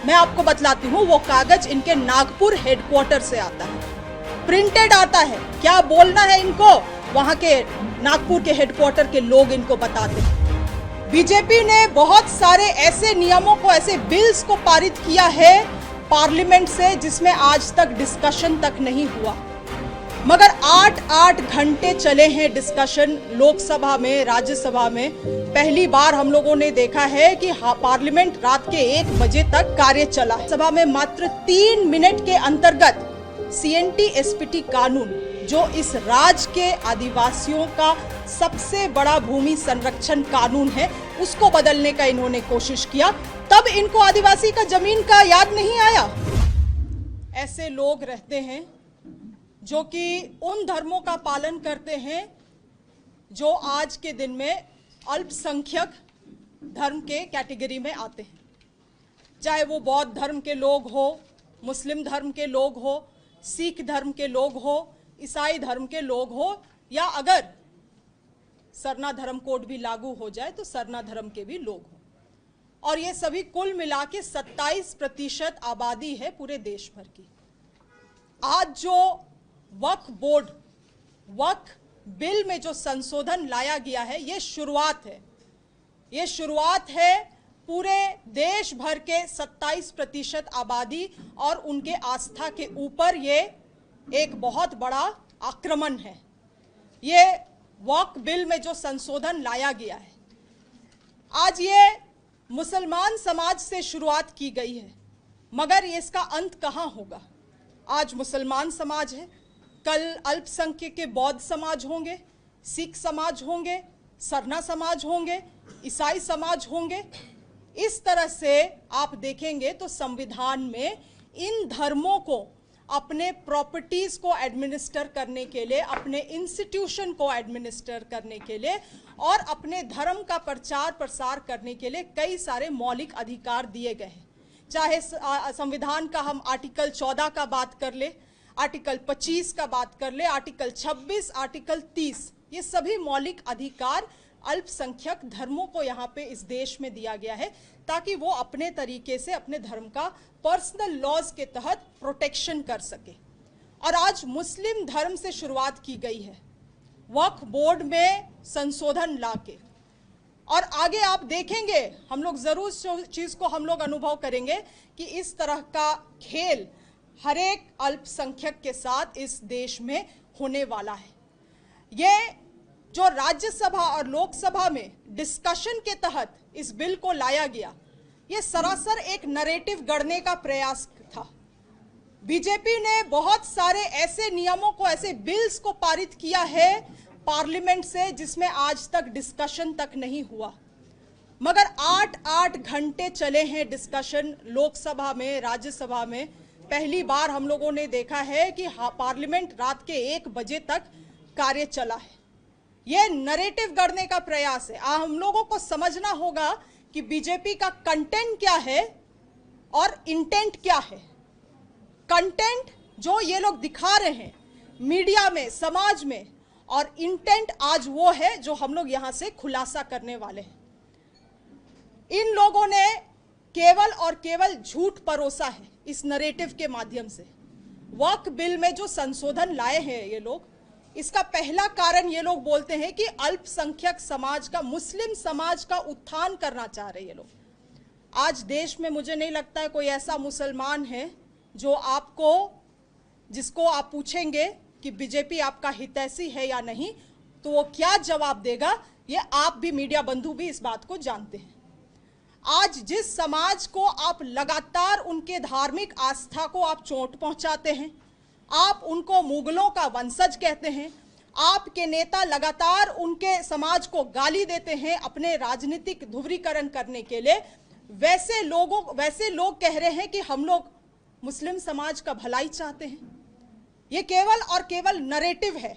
मैं आपको बतलाती हूँ, वो कागज इनके नागपुर हेडक्वार्टर से आता है, प्रिंटेड आता है। क्या बोलना है इनको, वहां के नागपुर के हेडक्वार्टर के लोग इनको बताते हैं। बीजेपी ने बहुत सारे ऐसे नियमों को, ऐसे बिल्स को पारित किया है पार्लियामेंट से जिसमें आज तक डिस्कशन तक नहीं हुआ, मगर 8-8 घंटे चले हैं डिस्कशन लोकसभा में, राज्यसभा में। पहली बार हम लोगों ने देखा है कि पार्लियामेंट रात के 1 बजे तक कार्य चला है। सभा में मात्र 3 मिनट के अंतर्गत CNT SPT कानून, जो इस राज्य के आदिवासियों का सबसे बड़ा भूमि संरक्षण कानून है, उसको बदलने का इन्होंने कोशिश किया। तब इनको आदिवासी का जमीन का याद नहीं आया। ऐसे लोग रहते हैं जो कि उन धर्मों का पालन करते हैं जो आज के दिन में अल्पसंख्यक धर्म के कैटेगरी में आते हैं, चाहे वो बौद्ध धर्म के लोग हो, मुस्लिम धर्म के लोग हो, सिख धर्म के लोग हो, ईसाई धर्म के लोग हो, या अगर सरना धर्म कोड भी लागू हो जाए तो सरना धर्म के भी लोग हो। और ये सभी कुल मिला के 27% आबादी है पूरे देश भर की। आज जो वक्फ बोर्ड, वक्फ बिल में जो संशोधन लाया गया है, ये शुरुआत है। ये शुरुआत है पूरे देश भर के 27% आबादी और उनके आस्था के ऊपर ये एक बहुत बड़ा आक्रमण है। ये वक्फ बिल में जो संशोधन लाया गया है, आज ये मुसलमान समाज से शुरुआत की गई है, मगर इसका अंत कहाँ होगा? आज मुसलमान समाज है, कल अल्पसंख्यक के बौद्ध समाज होंगे, सिख समाज होंगे, सरना समाज होंगे, ईसाई समाज होंगे। इस तरह से आप देखेंगे तो संविधान में इन धर्मों को अपने प्रॉपर्टीज को एडमिनिस्टर करने के लिए, अपने इंस्टीट्यूशन को एडमिनिस्टर करने के लिए और अपने धर्म का प्रचार प्रसार करने के लिए कई सारे मौलिक अधिकार दिए गए हैं। चाहे संविधान का हम आर्टिकल 14 का बात कर ले, आर्टिकल 25 का बात कर ले, आर्टिकल 26, आर्टिकल 30, ये सभी मौलिक अधिकार अल्पसंख्यक धर्मों को यहाँ पे इस देश में दिया गया है ताकि वो अपने तरीके से अपने धर्म का पर्सनल लॉज के तहत प्रोटेक्शन कर सके। और आज मुस्लिम धर्म से शुरुआत की गई है वक्फ बोर्ड में संशोधन लाके, और आगे आप देखेंगे, हम लोग जरूर इस चीज को हम लोग अनुभव करेंगे कि इस तरह का खेल हर एक अल्पसंख्यक के साथ इस देश में होने वाला है। ये जो राज्यसभा और लोकसभा में डिस्कशन के तहत इस बिल को लाया गया, ये सरासर एक नैरेटिव गढ़ने का प्रयास था। बीजेपी ने बहुत सारे ऐसे नियमों को, ऐसे बिल्स को पारित किया है पार्लियामेंट से जिसमें आज तक डिस्कशन तक नहीं हुआ, मगर 8-8 घंटे चले हैं डिस्कशन लोकसभा में, राज्यसभा में। पहली बार हम लोगों ने देखा है कि पार्लियामेंट रात के 1 बजे तक कार्य चला है। यह नैरेटिव गढ़ने का प्रयास है। हम लोगों को समझना होगा कि बीजेपी का कंटेंट क्या है और इंटेंट क्या है। कंटेंट जो ये लोग दिखा रहे हैं मीडिया में, समाज में, और इंटेंट आज वो है जो हम लोग यहां से खुलासा करने वाले हैं। इन लोगों ने केवल और केवल झूठ परोसा है इस नैरेटिव के माध्यम से। वक्फ बिल में जो संशोधन लाए हैं ये लोग, इसका पहला कारण ये लोग बोलते हैं कि अल्पसंख्यक समाज का, मुस्लिम समाज का उत्थान करना चाह रहे हैं ये लोग। आज देश में मुझे नहीं लगता है कोई ऐसा मुसलमान है जो जिसको आप पूछेंगे कि बीजेपी आपका हितैषी है या नहीं, तो वो क्या जवाब देगा, ये आप भी, मीडिया बंधु भी इस बात को जानते हैं। आज जिस समाज को आप लगातार उनके धार्मिक आस्था को आप चोट पहुंचाते हैं, आप उनको मुगलों का वंशज कहते हैं, आपके नेता लगातार उनके समाज को गाली देते हैं अपने राजनीतिक ध्रुवीकरण करने के लिए, वैसे लोग कह रहे हैं कि हम लोग मुस्लिम समाज का भलाई चाहते हैं। ये केवल और केवल नैरेटिव है,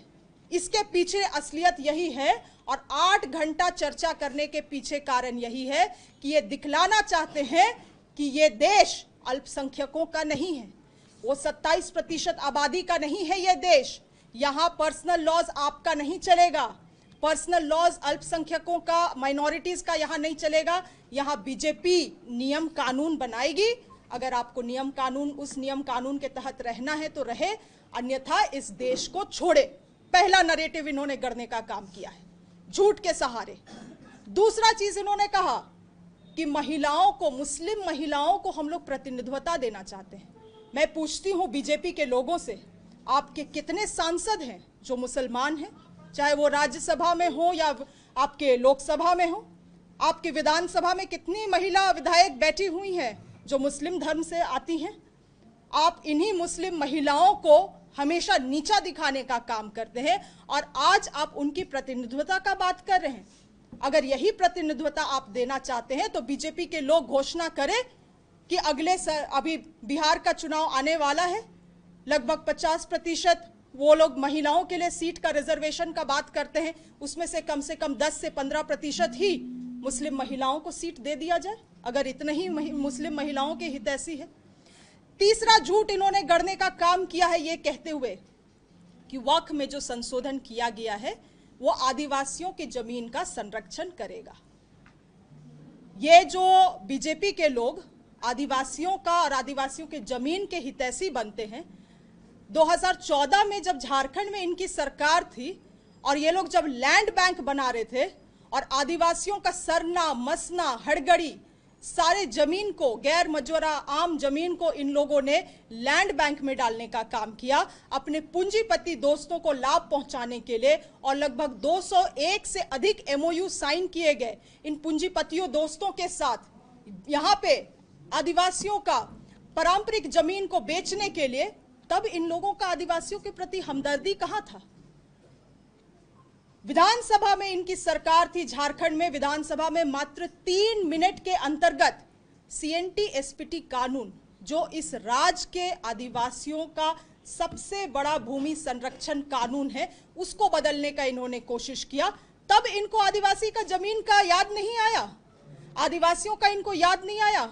इसके पीछे असलियत यही है। और 8 घंटा चर्चा करने के पीछे कारण यही है कि ये दिखलाना चाहते हैं कि ये देश अल्पसंख्यकों का नहीं है, वो 27% आबादी का नहीं है ये देश। यहाँ पर्सनल लॉज आपका नहीं चलेगा, पर्सनल लॉज अल्पसंख्यकों का, माइनॉरिटीज का यहाँ नहीं चलेगा। यहाँ बीजेपी नियम कानून बनाएगी। अगर आपको नियम कानून, उस नियम कानून के तहत रहना है तो रहे, अन्यथा इस देश को छोड़े। पहला नरेटिव इन्होंने गढ़ने का काम किया है, झूठ के सहारे। दूसरा चीज इन्होंने कहा कि महिलाओं को, मुस्लिम महिलाओं को हम लोग प्रतिनिधित्वता देना चाहते हैं। मैं पूछती हूं बीजेपी के लोगों से, आपके कितने सांसद हैं जो मुसलमान हैं, चाहे वो राज्यसभा में हो या आपके लोकसभा में हो? आपके विधानसभा में कितनी महिला विधायक बैठी हुई हैं जो मुस्लिम धर्म से आती हैं? आप इन्हीं मुस्लिम महिलाओं को हमेशा नीचा दिखाने का काम करते हैं और आज आप उनकी प्रतिनिधित्वता का बात कर रहे हैं। अगर यही प्रतिनिधित्वता आप देना चाहते हैं तो बीजेपी के लोग घोषणा करें कि अभी बिहार का चुनाव आने वाला है, लगभग 50% वो लोग महिलाओं के लिए सीट का रिजर्वेशन का बात करते हैं, उसमें से कम 10 से 15% ही मुस्लिम महिलाओं को सीट दे दिया जाए, अगर इतने ही मुस्लिम महिलाओं के हितैषी है। तीसरा झूठ इन्होंने गढ़ने का काम किया है ये कहते हुए कि वक्फ में जो संशोधन किया गया है वो आदिवासियों की जमीन का संरक्षण करेगा। ये जो बीजेपी के लोग आदिवासियों का और आदिवासियों के जमीन के हितैषी बनते हैं, 2014 में जब झारखंड में इनकी सरकार थी और ये लोग जब लैंड बैंक बना रहे थे और आदिवासियों का सरना, मसना, हड़गड़ी सारे जमीन को, गैर मजूरा आम जमीन को इन लोगों ने लैंड बैंक में डालने का काम किया अपने पूंजीपति दोस्तों को लाभ पहुंचाने के लिए, और लगभग 201 से अधिक एमओयू साइन किए गए इन पूंजीपतियों दोस्तों के साथ यहां पे आदिवासियों का पारंपरिक जमीन को बेचने के लिए। तब इन लोगों का आदिवासियों के प्रति हमदर्दी कहां था? विधानसभा में इनकी सरकार थी, झारखंड में विधानसभा में मात्र 3 मिनट के अंतर्गत सीएनटी एसपीटी कानून, जो इस राज्य के आदिवासियों का सबसे बड़ा भूमि संरक्षण कानून है, उसको बदलने का इन्होंने कोशिश किया। तब इनको आदिवासी का जमीन का याद नहीं आया, आदिवासियों का इनको याद नहीं आया।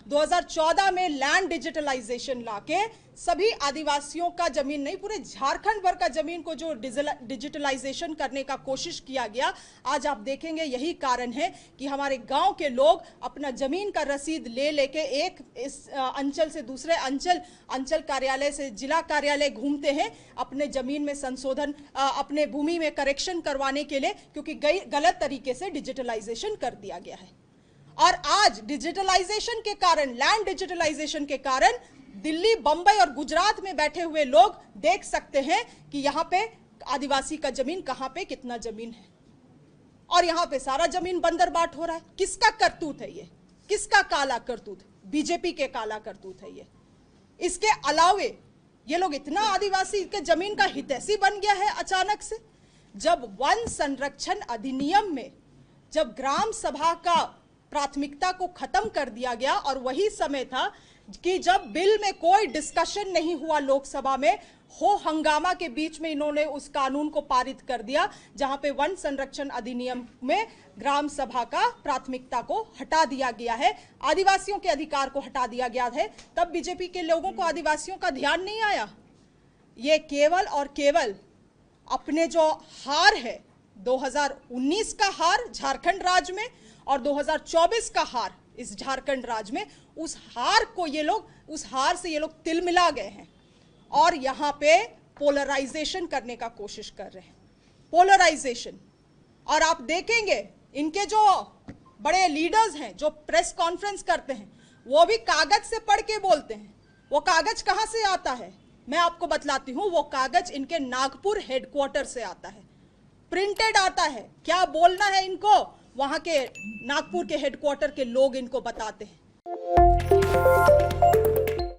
2014 में लैंड डिजिटलाइजेशन लाके सभी आदिवासियों का जमीन नहीं, पूरे झारखंड भर का जमीन को जो डिजिटलाइजेशन करने का कोशिश किया गया, आज आप देखेंगे यही कारण है कि हमारे गांव के लोग अपना जमीन का रसीद ले लेके एक इस अंचल से दूसरे अंचल कार्यालय से जिला कार्यालय घूमते हैं अपने जमीन में संशोधन, अपने भूमि में करेक्शन करवाने के लिए, क्योंकि गलत तरीके से डिजिटलाइजेशन कर दिया गया है। और आज डिजिटलाइजेशन के कारण, लैंड डिजिटलाइजेशन के कारण दिल्ली, बंबई और गुजरात में बैठे हुए लोग देख सकते हैं कि यहां पे आदिवासी का जमीन कहां पे कितना जमीन है, और यहां पे सारा जमीन बंदरबाट हो रहा है। किसका करतूत है ये? किसका काला करतूत? बीजेपी के काला करतूत है ये। इसके अलावे ये लोग इतना आदिवासी के जमीन का हितैषी बन गया है अचानक से, जब वन संरक्षण अधिनियम में जब ग्राम सभा का प्राथमिकता को खत्म कर दिया गया, और वही समय था कि जब बिल में कोई डिस्कशन नहीं हुआ लोकसभा में, हो हंगामा के बीच में इन्होंने उस कानून को पारित कर दिया जहां पे वन संरक्षण अधिनियम में ग्राम सभा का प्राथमिकता को हटा दिया गया है, आदिवासियों के अधिकार को हटा दिया गया है। तब बीजेपी के लोगों को आदिवासियों का ध्यान नहीं आया। ये केवल और केवल अपने जो हार है, 2019 का हार झारखंड राज्य में और 2024 का हार इस झारखंड राज्य में, उस हार से ये लोग तिल मिला गए हैं और यहां पे पोलराइजेशन करने का कोशिश कर रहे हैं, पोलराइजेशन। और आप देखेंगे इनके जो बड़े लीडर्स हैं जो प्रेस कॉन्फ्रेंस करते हैं, वो भी कागज से पढ़ के बोलते हैं। वो कागज कहां से आता है मैं आपको बतलाती हूं। वो कागज इनके नागपुर हेडक्वार्टर से आता है, प्रिंटेड आता है। क्या बोलना है इनको, वहां के नागपुर के हेडक्वार्टर के लोग इनको बताते हैं।